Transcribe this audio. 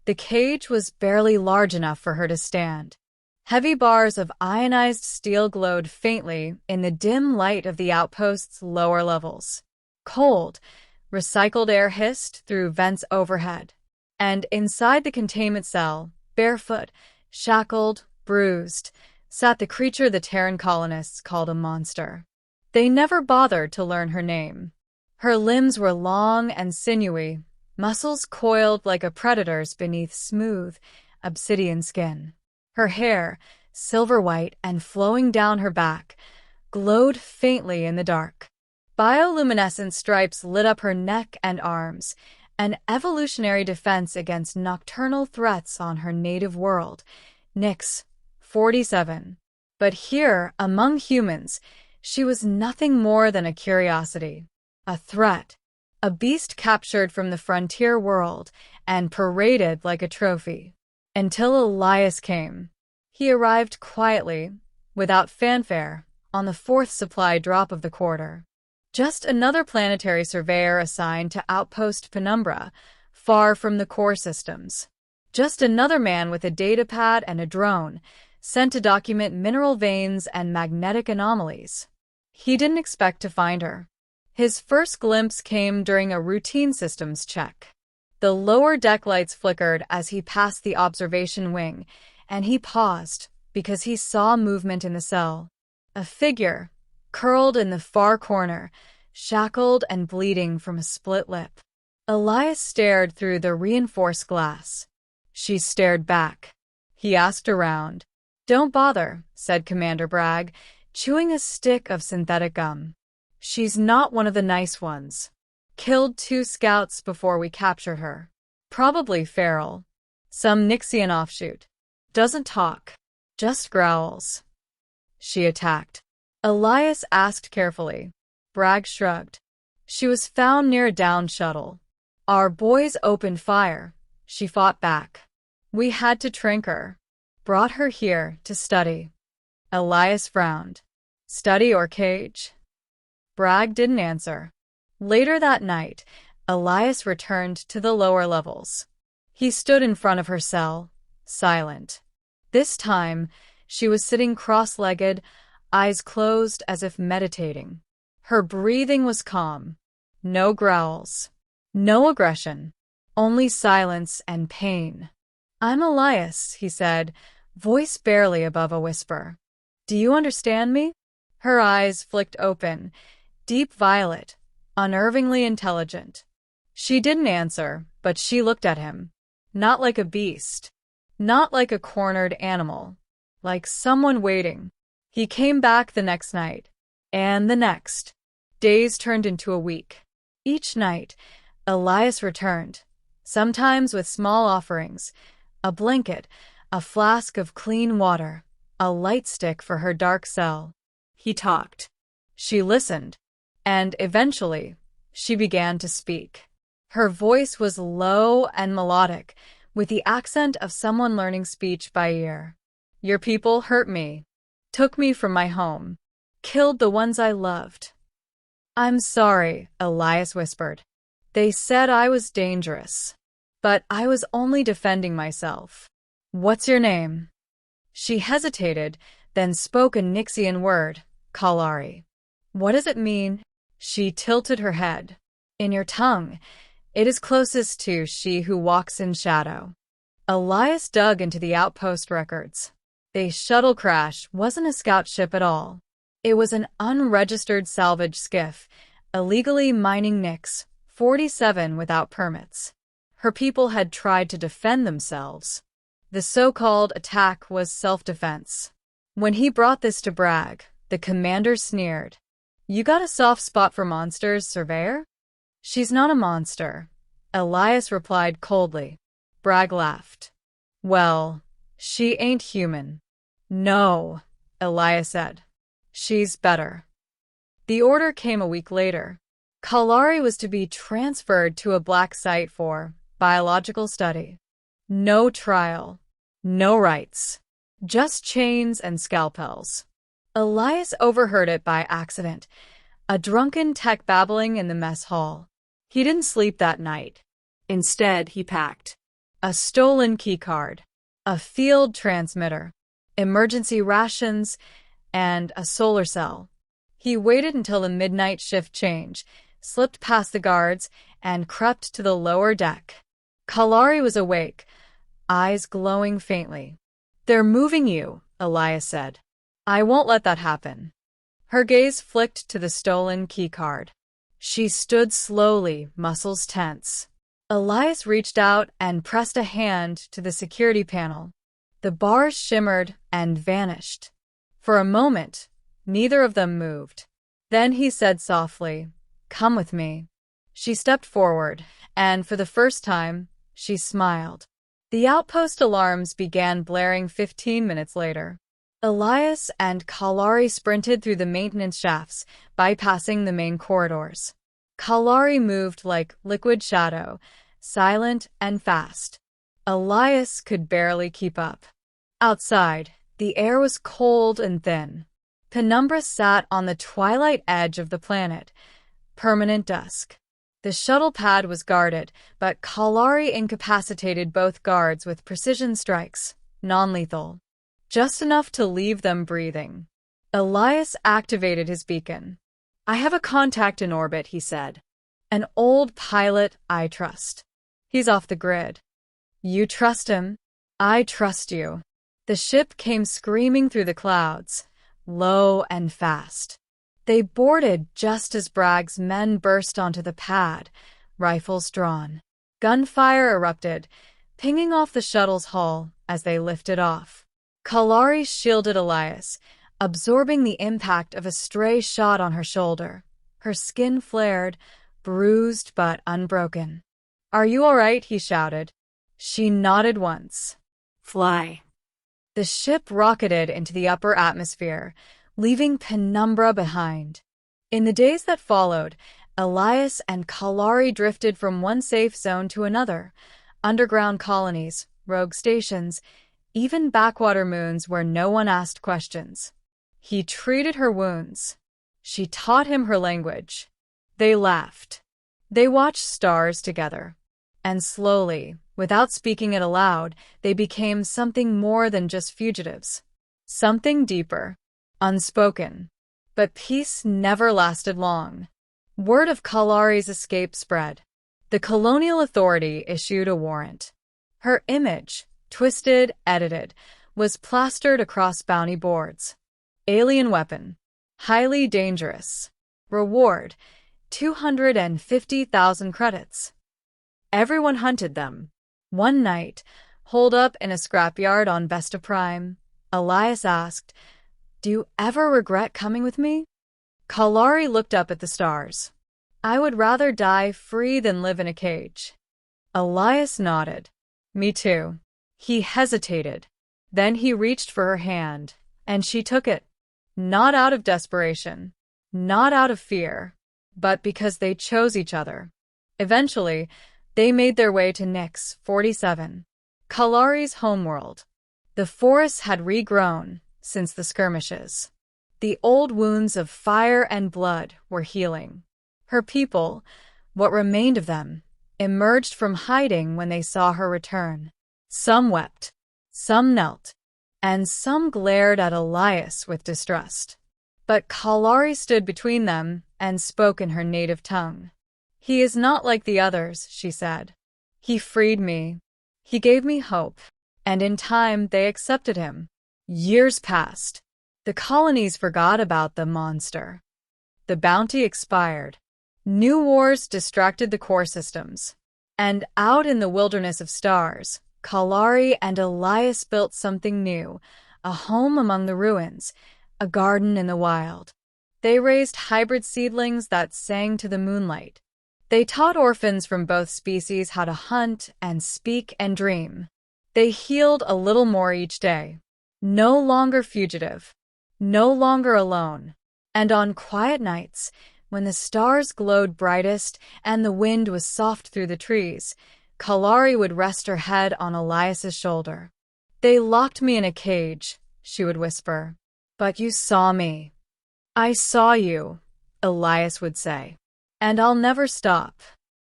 The cage was barely large enough for her to stand. Heavy bars of ionized steel glowed faintly in the dim light of the outpost's lower levels. Cold, recycled air hissed through vents overhead. And inside the containment cell, barefoot, shackled, bruised, sat the creature the Terran colonists called a monster. They never bothered to learn her name. Her limbs were long and sinewy, muscles coiled like a predator's beneath smooth, obsidian skin. Her hair, silver white and flowing down her back, glowed faintly in the dark. Bioluminescent stripes lit up her neck and arms, an evolutionary defense against nocturnal threats on her native world, Nyx, 47. But here, among humans, she was nothing more than a curiosity, a threat, a beast captured from the frontier world and paraded like a trophy. Until Elias came. He arrived quietly, without fanfare, on the fourth supply drop of the quarter. Just another planetary surveyor assigned to Outpost Penumbra, far from the core systems. Just another man with a datapad and a drone, sent to document mineral veins and magnetic anomalies. He didn't expect to find her. His first glimpse came during a routine systems check. The lower deck lights flickered as he passed the observation wing, and he paused because he saw movement in the cell. A figure, curled in the far corner, shackled and bleeding from a split lip. Elias stared through the reinforced glass. She stared back. He asked around. "Don't bother," said Commander Bragg, chewing a stick of synthetic gum. "She's not one of the nice ones. Killed 2 scouts before we captured her. Probably feral. Some Nyxian offshoot. Doesn't talk. Just growls." "She attacked?" Elias asked carefully. Bragg shrugged. "She was found near a downed shuttle. Our boys opened fire. She fought back. We had to trink her. Brought her here to study." Elias frowned. "Study or cage?" Bragg didn't answer. Later that night, Elias returned to the lower levels. He stood in front of her cell, silent. This time, she was sitting cross-legged, eyes closed as if meditating. Her breathing was calm. No growls. No aggression. Only silence and pain. "I'm Elias," he said, voice barely above a whisper. "Do you understand me?" Her eyes flicked open, deep violet, unnervingly intelligent. She didn't answer, but she looked at him. Not like a beast. Not like a cornered animal. Like someone waiting. He came back the next night. And the next. Days turned into a week. Each night, Elias returned, sometimes with small offerings, a blanket, a flask of clean water, a light stick for her dark cell. He talked. She listened. And eventually, she began to speak. Her voice was low and melodic, with the accent of someone learning speech by ear. "Your people hurt me. Took me from my home. Killed the ones I loved." "I'm sorry," Elias whispered. "They said I was dangerous. But I was only defending myself. What's your name?" She hesitated, then spoke a Nyxian word, Kalari. "What does it mean?" She tilted her head. "In your tongue. It is closest to she who walks in shadow." Elias dug into the outpost records. The shuttle crash wasn't a scout ship at all. It was an unregistered salvage skiff, illegally mining Nyx, 47 without permits. Her people had tried to defend themselves. The so-called attack was self-defense. When he brought this to Bragg, the commander sneered. "You got a soft spot for monsters, surveyor?" "She's not a monster," Elias replied coldly. Bragg laughed. "Well, she ain't human." "No," Elias said. "She's better." The order came a week later. Kalari was to be transferred to a black site for biological study. No trial. No rights. Just chains and scalpels. Elias overheard it by accident, a drunken tech babbling in the mess hall. He didn't sleep that night. Instead, he packed. a stolen keycard, a field transmitter, emergency rations, and a solar cell. He waited until the midnight shift change, slipped past the guards, and crept to the lower deck. Kalari was awake, eyes glowing faintly. "They're moving you," Elias said. "I won't let that happen." Her gaze flicked to the stolen keycard. She stood slowly, muscles tense. Elias reached out and pressed a hand to the security panel. The bars shimmered and vanished. For a moment, neither of them moved. Then he said softly, "Come with me." She stepped forward, and for the first time, she smiled. The outpost alarms began blaring 15 minutes later. Elias and Kalari sprinted through the maintenance shafts, bypassing the main corridors. Kalari moved like liquid shadow, silent and fast. Elias could barely keep up. Outside, the air was cold and thin. Penumbra sat on the twilight edge of the planet, permanent dusk. The shuttle pad was guarded, but Kalari incapacitated both guards with precision strikes, non-lethal. Just enough to leave them breathing. Elias activated his beacon. "I have a contact in orbit," he said. "An old pilot I trust. He's off the grid." "You trust him? I trust you." The ship came screaming through the clouds, low and fast. They boarded just as Bragg's men burst onto the pad, rifles drawn. Gunfire erupted, pinging off the shuttle's hull as they lifted off. Kalari shielded Elias, absorbing the impact of a stray shot on her shoulder. Her skin flared, bruised but unbroken. "Are you all right?" he shouted. She nodded once. "Fly." The ship rocketed into the upper atmosphere, leaving Penumbra behind. In the days that followed, Elias and Kalari drifted from one safe zone to another, underground colonies, rogue stations, even backwater moons where no one asked questions. He treated her wounds. She taught him her language. They laughed. They watched stars together. And slowly, without speaking it aloud, they became something more than just fugitives. Something deeper, unspoken. But peace never lasted long. Word of Kalari's escape spread. The Colonial Authority issued a warrant. Her image, twisted, edited, was plastered across bounty boards. Alien weapon. Highly dangerous. Reward. 250,000 credits. Everyone hunted them. One night, holed up in a scrapyard on Vesta Prime, Elias asked, "Do you ever regret coming with me?" Kalari looked up at the stars. "I would rather die free than live in a cage." Elias nodded. "Me too." He hesitated. Then he reached for her hand, and she took it. Not out of desperation, not out of fear, but because they chose each other. Eventually, they made their way to Nix 47, Kalari's homeworld. The forests had regrown since the skirmishes. The old wounds of fire and blood were healing. Her people, what remained of them, emerged from hiding when they saw her return. Some wept, some knelt, and some glared at Elias with distrust. But Kalari stood between them and spoke in her native tongue. "He is not like the others," she said. "He freed me. He gave me hope, and in time they accepted him." Years passed. The colonies forgot about the monster. The bounty expired. New wars distracted the core systems. And out in the wilderness of stars, Kalari and Elias built something new, a home among the ruins, a garden in the wild. They raised hybrid seedlings that sang to the moonlight. They taught orphans from both species how to hunt and speak and dream. They healed a little more each day. No longer fugitive, no longer alone. And on quiet nights, when the stars glowed brightest and the wind was soft through the trees, Kalari would rest her head on Elias's shoulder. "They locked me in a cage," she would whisper. "But you saw me." "I saw you," Elias would say. "And I'll never stop."